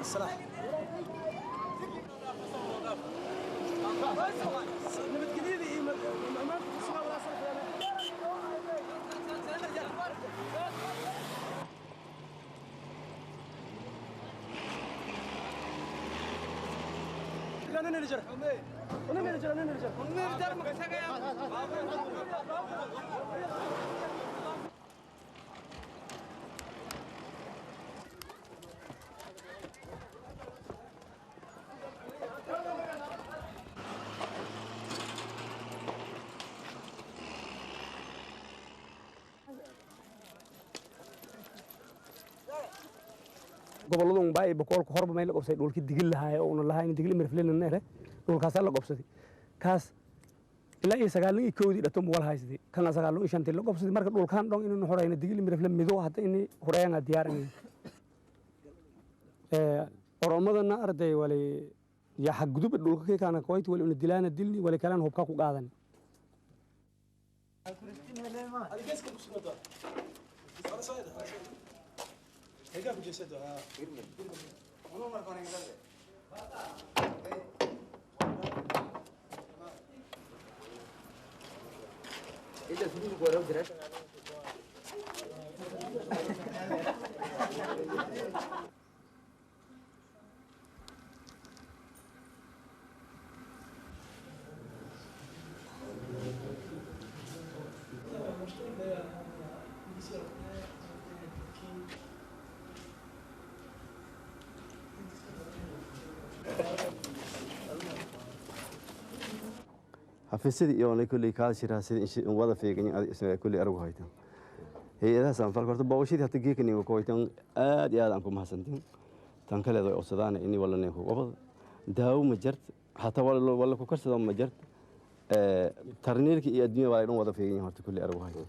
صلاح أنا نرجع gobolada bay Bakool ku horba meel qabsay dhulkii digil lahaay oo lahayn digil mirfleen neere dhulkaas la qabsaday kaas ilaa ay sagaalin koodii dhato wal haysadii kana sagaalin iyo shantii la qabsaday marka dhulkaan dhon inuu horeyna digil mirfleen mido hadda in horeeyaan diyaaran oromadana arday wali ya xagudub dhulka kana qoyt wali inuu dilaana dilni wali kalaan hubka ku qaadan هيك أبو جسده أنا ما كان يقدر إذا سويت كورة ودرس حفظتي يوم كل كاس شراسي وضع فيك كل أروح هايتم هي هذا سامفر كرت باوشيت هتجيك إني وكويتم يا دامكم حسنتين تنكل هذا أصدقائنا إني ولا نيكو وبعض داو مجرد حتى ولا كوكرس داو مجرد ترنيلك الدنيا ولا وضع فيك هرت كل أروح هايتم